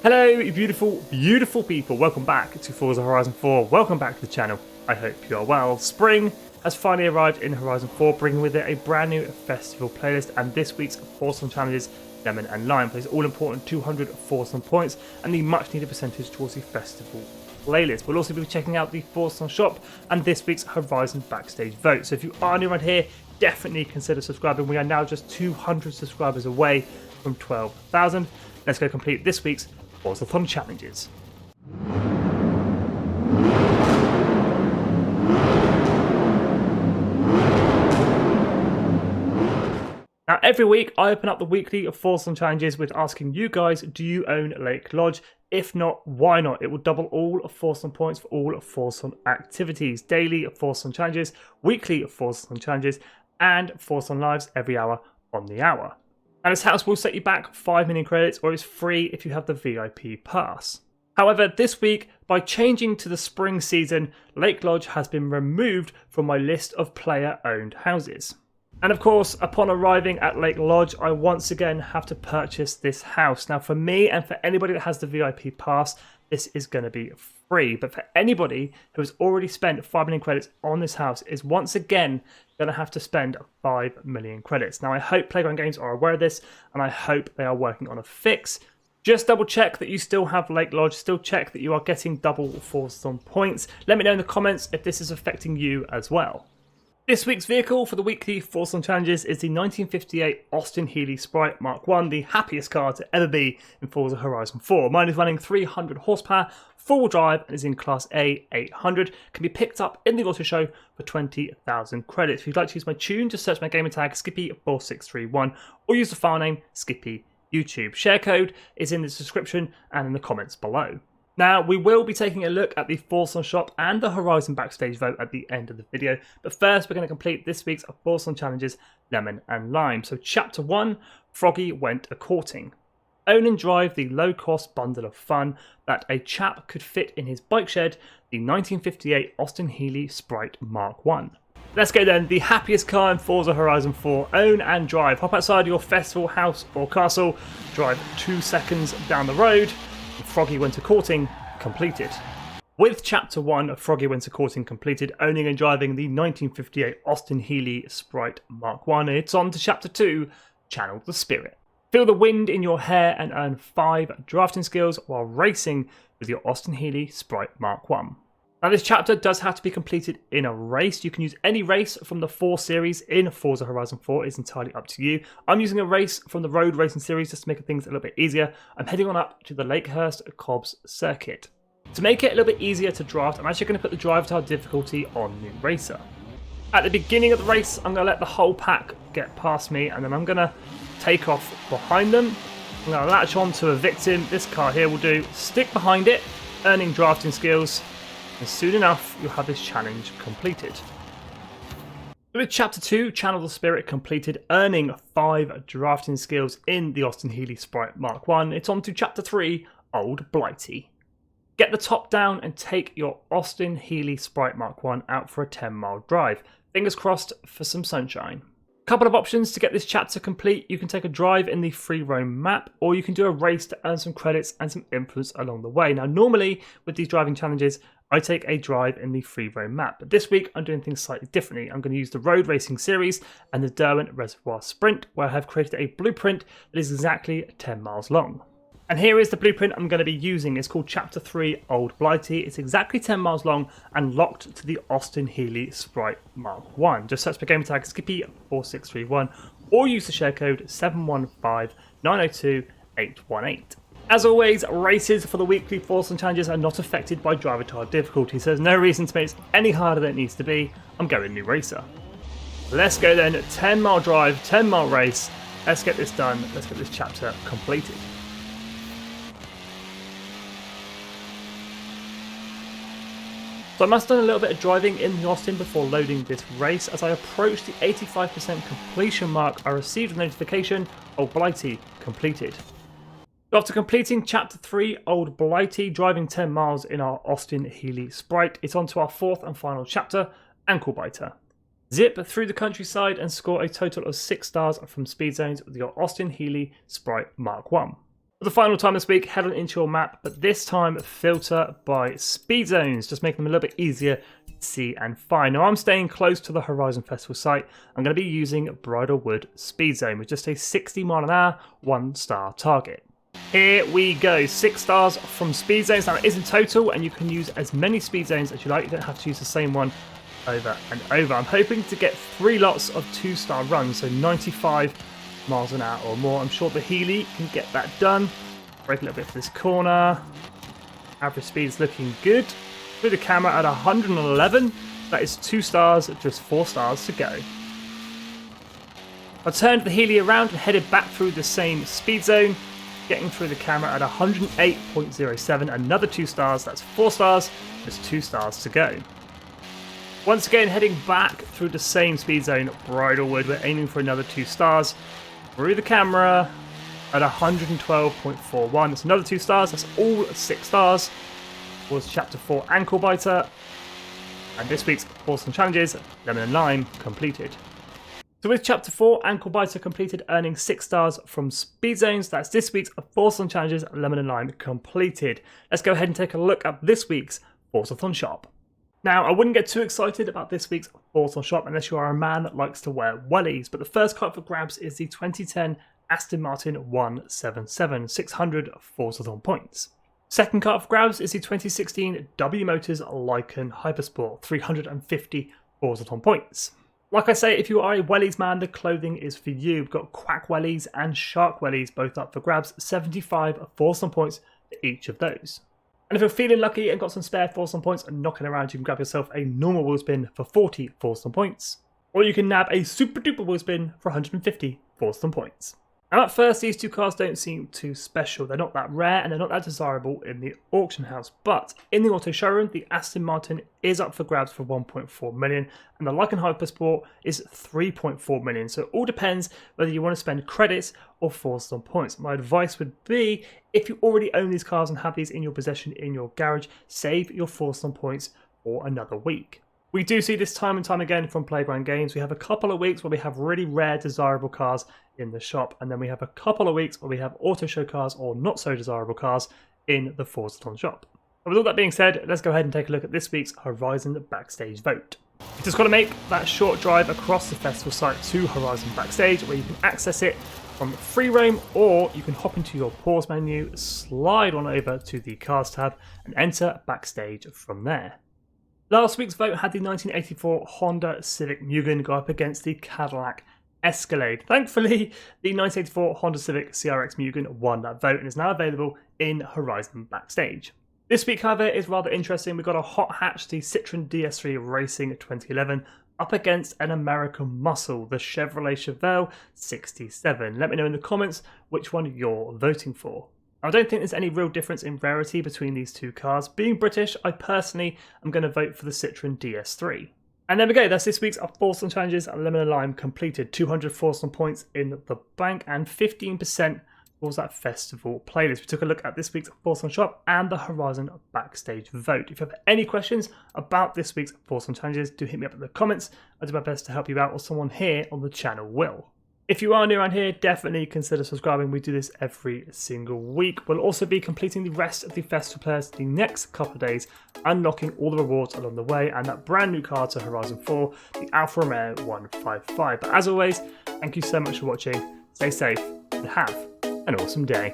Hello, you beautiful, beautiful people. Welcome back to Forza Horizon 4. Welcome back to the channel. I hope you are well. Spring has finally arrived in Horizon 4, bringing with it a brand new festival playlist and this week's Forzathon challenges, Lemon and Lime, plays all important 200 Forzathon points and the much needed percentage towards the festival playlist. We'll also be checking out the Forzathon shop and this week's Horizon backstage vote. So if you are new around here, definitely consider subscribing. We are now just 200 subscribers away from 12,000. Let's go complete this week's Forzathon challenges. Now, every week I open up the weekly Forzathon challenges with asking you guys, do you own Lake Lodge? If not, why not? It will double all of Forzathon points for all of Forzathon activities. Daily Forzathon challenges, weekly Forzathon challenges, and Forzathon lives every hour on the hour. And this house will set you back 5 million credits, or is free if you have the VIP pass. However, this week, by changing to the spring season, Lake Lodge has been removed from my list of player-owned houses. And of course, upon arriving at Lake Lodge, I once again have to purchase this house. Now for me and for anybody that has the VIP pass, this is going to be free. But for anybody who has already spent 5 million credits on this house is once again going to have to spend 5 million credits. Now I hope Playground Games are aware of this and I hope they are working on a fix. Just double check that you still have Lake Lodge, still check that you are getting double Forzathon points. Let me know in the comments if this is affecting you as well. This week's vehicle for the weekly Forzathon challenges is the 1958 Austin-healey Sprite Mark 1, the happiest car to ever be in Forza Horizon 4. Mine is running 300 horsepower, four-wheel drive, and is in Class A 800. Can be picked up in the auto show for 20,000 credits. If you'd like to use my tune, just search my gamer tag Skippy4631 or use the file name Skippy YouTube. Share code is in the description and in the comments below. Now, we will be taking a look at the Forzathon shop and the Horizon backstage vote at the end of the video, but first we're going to complete this week's Forzathon challenges, Lemon and Lime. So Chapter 1, Froggy went a-courting. Own and drive the low-cost bundle of fun that a chap could fit in his bike shed, the 1958 Austin-healey Sprite Mark 1. Let's go then, the happiest car in Forza Horizon 4, own and drive. Hop outside your festival house or castle, drive 2 seconds down the road. Froggy went a-courting completed. With Chapter 1 of Froggy went a-courting completed, owning and driving the 1958 Austin-healey Sprite Mark 1, it's on to Chapter 2, Channel the Spirit. Feel the wind in your hair and earn 5 drafting skills while racing with your Austin-healey Sprite Mark 1. Now this chapter does have to be completed in a race. You can use any race from the 4 series in Forza Horizon 4. It's entirely up to you. I'm using a race from the road racing series just to make things a little bit easier. I'm heading on up to the Lakehurst Cobbs circuit. To make it a little bit easier to draft, I'm actually going to put the drive tile difficulty on New Racer. At the beginning of the race, I'm going to let the whole pack get past me and then I'm going to take off behind them. I'm going to latch on to a victim. This car here will do. Stick behind it, earning drafting skills. And soon enough, you'll have this challenge completed. With Chapter 2, Channel the Spirit completed, earning 5 drafting skills in the Austin-healey Sprite Mark 1, it's on to Chapter 3, Old Blighty. Get the top down and take your Austin-healey Sprite Mark 1 out for a 10-mile drive. Fingers crossed for some sunshine. Couple of options to get this chapter complete. You can take a drive in the free roam map, or you can do a race to earn some credits and some influence along the way. Now, normally with these driving challenges, I take a drive in the free roam map, but this week I'm doing things slightly differently. I'm going to use the road racing series and the Derwent reservoir sprint, where I have created a blueprint that is exactly 10 miles long. And here is the blueprint I'm going to be using. It's called Chapter 3 Old Blighty. It's exactly 10 miles long and locked to the Austin-healey Sprite Mark 1. Just search for gamer tag Skippy4631 or use the share code 715902818. As always, races for the weekly Forzathon challenges are not affected by driver tile difficulty, so there's no reason to make it any harder than it needs to be. I'm going New Racer. Let's go then, 10-mile drive, 10-mile race. Let's get this done. Let's get this chapter completed. So I must have done a little bit of driving in Austin before loading this race. As I approached the 85% completion mark, I received a notification, Old Blighty completed. After completing Chapter 3, Old Blighty, driving 10 miles in our Austin-healey Sprite, it's on to our 4th and final chapter, Ankle Biter. Zip through the countryside and score a total of 6 stars from speed zones with your Austin-healey Sprite Mark 1. For the final time this week, head on into your map, but this time filter by speed zones, just making them a little bit easier to see and find. Now I'm staying close to the Horizon Festival site. I'm going to be using Bridlewood speed zone with just a 60 mile an hour, 1-star target. Here we go, 6 stars from speed zones. Now it is in total, and you can use as many speed zones as you like. You don't have to use the same one over and over. I'm hoping to get 3 lots of 2-star runs, so 95 miles an hour or more. I'm sure the Healey can get that done. Break a little bit for this corner. Average speed is looking good. Through the camera at 111. That is 2 stars, just 4 stars to go. I turned the Healey around and headed back through the same speed zone, getting through the camera at 108.07. Another 2 stars, that's 4 stars, just 2 stars to go. Once again, heading back through the same speed zone, Bridlewood. We're aiming for another 2 stars. Through the camera at 112.41. That's another 2 stars. That's all 6 stars. Was Chapter 4 Ankle Biter. And this week's Forzathon challenges, Lemon and Lime, completed. So with Chapter 4 Ankle Biter completed, earning 6 stars from speed zones, that's this week's Forzathon challenges, Lemon and Lime, completed. Let's go ahead and take a look at this week's Forzathon shop. Now, I wouldn't get too excited about this week's Forzathon shop unless you are a man that likes to wear wellies, but the first card for grabs is the 2010 Aston Martin 177, 600 Forzathon points. Second card for grabs is the 2016 W Motors Lycan Hypersport, 350 Forzathon points. Like I say, if you are a wellies man, the clothing is for you. We've got quack wellies and shark wellies both up for grabs, 75 Forzathon points for each of those. And if you're feeling lucky and got some spare Forzathon points and knocking around, you can grab yourself a normal wheel spin for 40 Forzathon points. Or you can nab a super duper wheel spin for 150 Forzathon points. Now at first, these 2 cars don't seem too special. They're not that rare and they're not that desirable in the auction house. But in the auto showroom, the Aston Martin is up for grabs for 1.4 million and the Lycan Hypersport is 3.4 million. So it all depends whether you want to spend credits or Forzathon points. My advice would be, if you already own these cars and have these in your possession in your garage, save your Forzathon points for another week. We do see this time and time again from Playground Games. We have a couple of weeks where we have really rare, desirable cars in the shop, and then we have a couple of weeks where we have auto show cars or not so desirable cars in the Forzathon shop. And with all that being said, let's go ahead and take a look at this week's Horizon Backstage vote. You just got to make that short drive across the festival site to Horizon Backstage, where you can access it from free roam, or you can hop into your pause menu, slide on over to the cars tab, and enter Backstage from there. Last week's vote had the 1984 Honda Civic Mugen go up against the Cadillac Escalade. Thankfully, the 1984 Honda Civic CRX Mugen won that vote and is now available in Horizon Backstage. This week, however, is rather interesting. We've got a hot hatch, the Citroen DS3 Racing 2011, up against an American muscle, the Chevrolet Chevelle 67. Let me know in the comments which one you're voting for. I don't think there's any real difference in rarity between these 2 cars. Being British, I personally am going to vote for the Citroen DS3. And there we go, that's this week's Forzathon challenges, Lemon and Lime completed. 200 Forzathon points in the bank and 15% towards that festival playlist. We took a look at this week's Forzathon shop and the Horizon Backstage vote. If you have any questions about this week's Forzathon challenges, do hit me up in the comments. I'll do my best to help you out, or someone here on the channel will. If you are new around here, definitely consider subscribing. We do this every single week. We'll also be completing the rest of the festival players the next couple of days, unlocking all the rewards along the way, and that brand new car to Horizon 4, the Alfa Romeo 155. But as always, thank you so much for watching. Stay safe and have an awesome day.